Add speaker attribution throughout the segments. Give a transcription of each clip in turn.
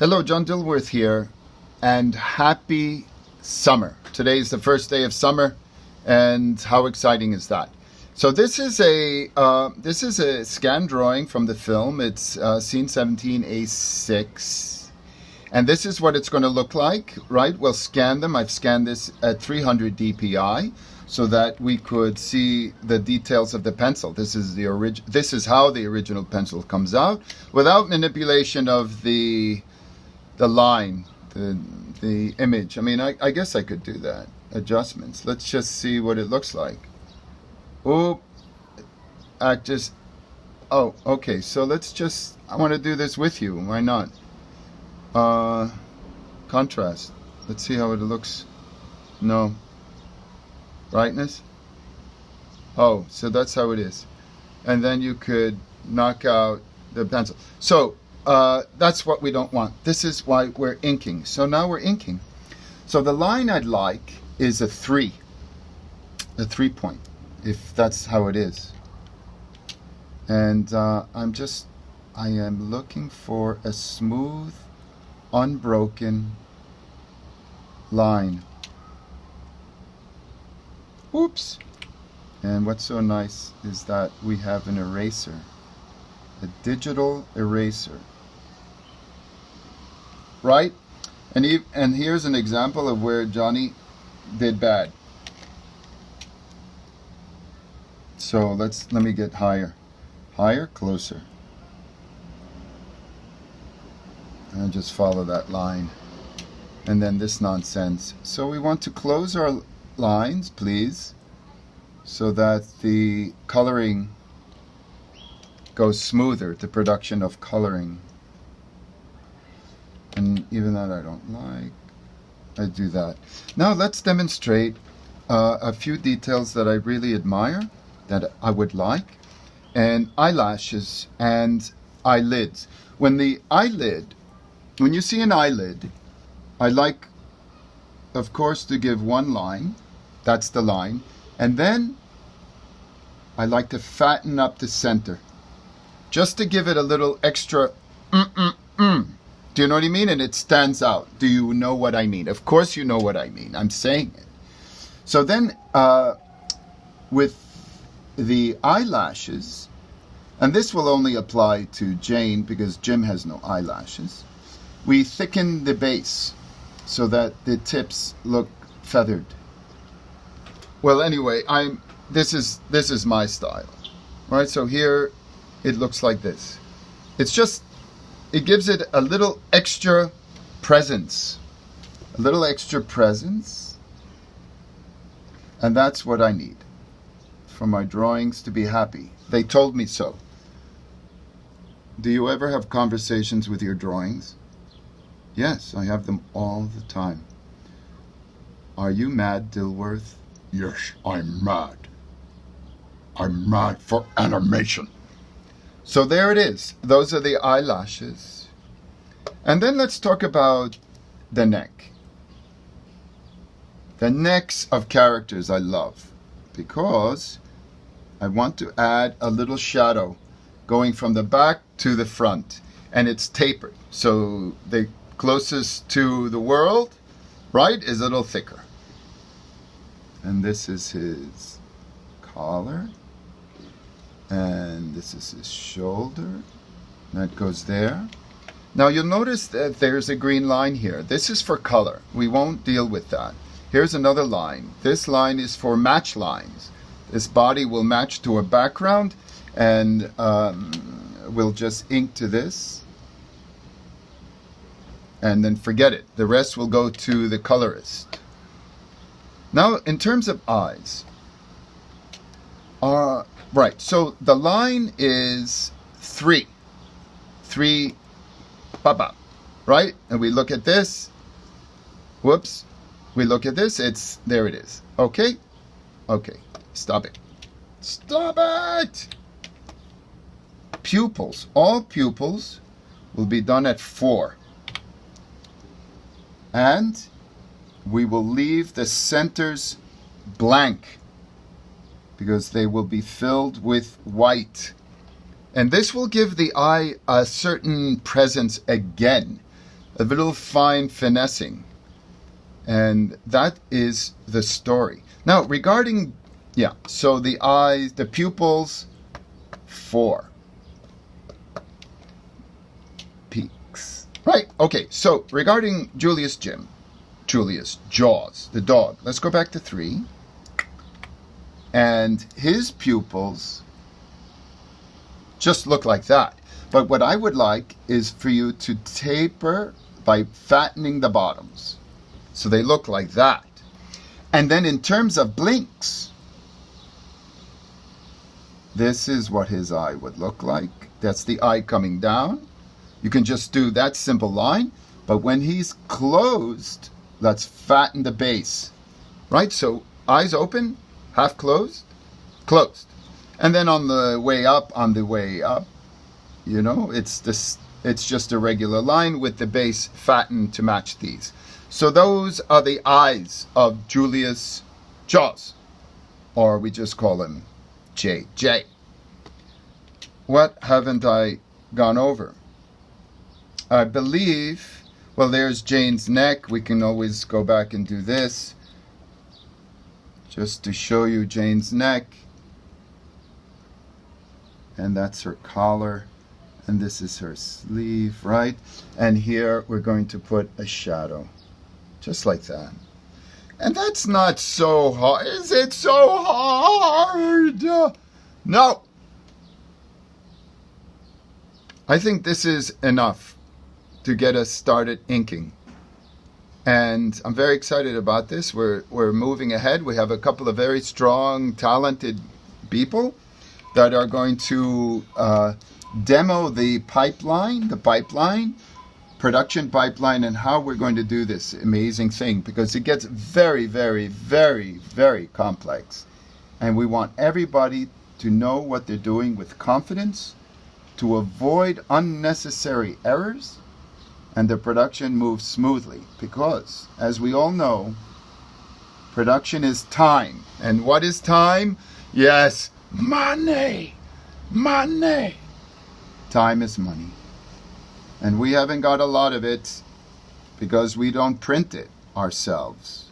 Speaker 1: Hello, John Dilworth here, and happy summer. Today is the first day of summer, and how exciting is that? So this is a scan drawing from the film. It's scene 17A6, and this is what it's going to look like, right? We'll scan them. I've scanned this at 300 dpi so that we could see the details of the pencil. This is how the original pencil comes out without manipulation of the line, the image. I mean, I guess I could do that. Adjustments. Let's just see what it looks like. Oh, okay. So I want to do this with you. Why not? Contrast. Let's see how it looks. No. Brightness. Oh, so that's how it is. And then you could knock out the pencil. So, that's what we don't want. This is why we're inking. So now we're inking. So the line I'd like is a 3 point, if that's how it is. And I am looking for a smooth, unbroken line. Oops. And what's so nice is that we have an eraser, a digital eraser. Right? And here's an example of where Johnny did bad. So let me get higher. Higher, closer. And just follow that line. And then this nonsense. So we want to close our lines, please, so that the coloring goes smoother, the production of coloring. And even that I don't like. I do that. Now let's demonstrate a few details that I really admire, that I would like, and eyelashes and eyelids. When you see an eyelid, I like, of course, to give one line. That's the line. And then I like to fatten up the center, just to give it a little extra Do you know what I mean? And it stands out. Do you know what I mean? Of course you know what I mean. I'm saying it. So then with the eyelashes, and this will only apply to Jane because Jim has no eyelashes, we thicken the base so that the tips look feathered. Well, anyway, this is my style. Right? So here it looks like this. It gives it a little extra presence. A little extra presence. And that's what I need for my drawings to be happy. They told me so. Do you ever have conversations with your drawings? Yes, I have them all the time. Are you mad, Dilworth?
Speaker 2: Yes, I'm mad. I'm mad for animation.
Speaker 1: So there it is. Those are the eyelashes. And then let's talk about the neck. The necks of characters I love because I want to add a little shadow going from the back to the front. And it's tapered. So the closest to the world, right, is a little thicker. And this is his collar. And this is his shoulder. That goes there. Now you'll notice that there's a green line here. This is for color. We won't deal with that. Here's another line. This line is for match lines. This body will match to a background, and we'll just ink to this. And then forget it. The rest will go to the colorist. Now, in terms of eyes. Right, so the line is 3. 3, ba-ba, right? And we look at this. Whoops. We look at this. There it is. Okay? Okay. Stop it. Stop it! Pupils. All pupils will be done at 4. And we will leave the centers blank, because they will be filled with white. And this will give the eye a certain presence again. a little fine finessing. And that is the story. Now, regarding, so the eyes, the pupils, 4 peaks. Right, okay, so regarding Julius Jaws, the dog. Let's go back to 3. And his pupils just look like that. But what I would like is for you to taper by fattening the bottoms. So they look like that. And then in terms of blinks, this is what his eye would look like. That's the eye coming down. You can just do that simple line. But when he's closed, let's fatten the base. Right? So eyes open, half closed, closed. And then on the way up, it's just a regular line with the base fattened to match these. So those are the eyes of Julius Jaws, or we just call him JJ. What haven't I gone over? I believe, well, there's Jane's neck. We can always go back and do this just to show you Jane's neck. And that's her collar. And this is her sleeve, right? And here we're going to put a shadow. Just like that. And that's not so hard. Is it so hard? No. I think this is enough to get us started inking. And I'm very excited about this. We're moving ahead. We have a couple of very strong, talented people that are going to demo the production pipeline, and how we're going to do this amazing thing, because it gets very, very, very, very complex. And we want everybody to know what they're doing with confidence, to avoid unnecessary errors, and the production moves smoothly. Because, as we all know, production is time. And what is time? Yes, money. Money. Time is money. And we haven't got a lot of it because we don't print it ourselves.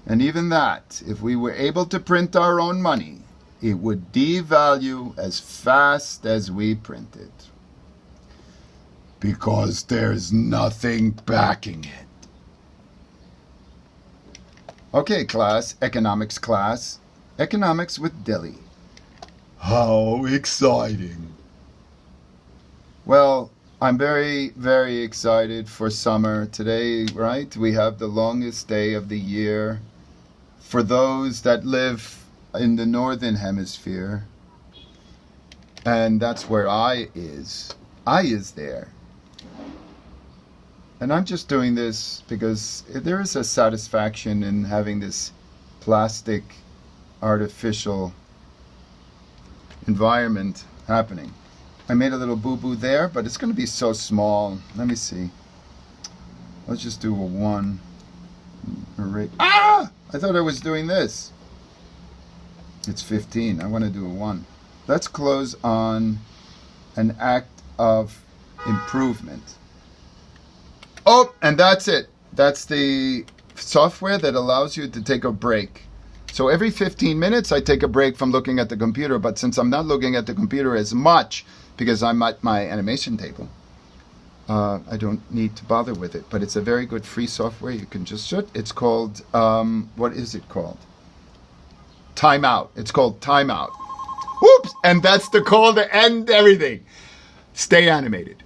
Speaker 1: And even that, if we were able to print our own money, it would devalue as fast as we print it. Because there's nothing backing it. Okay, class, economics with Dilly. How exciting. Well, I'm very, very excited for summer. Today, right, we have the longest day of the year. For those that live in the northern hemisphere, and that's where I is there. And I'm just doing this because there is a satisfaction in having this plastic, artificial environment happening. I made a little boo-boo there, but it's going to be so small. Let me see. Let's just do a 1. Ah! I thought I was doing this. It's 15. I want to do a 1. Let's close on an act of improvement. Oh, and that's it. That's the software that allows you to take a break. So every 15 minutes, I take a break from looking at the computer. But since I'm not looking at the computer as much, because I'm at my animation table, I don't need to bother with it. But it's a very good free software. You can just shoot. It's called, what is it called? Timeout. It's called Timeout. Whoops! And that's the call to end everything. Stay animated.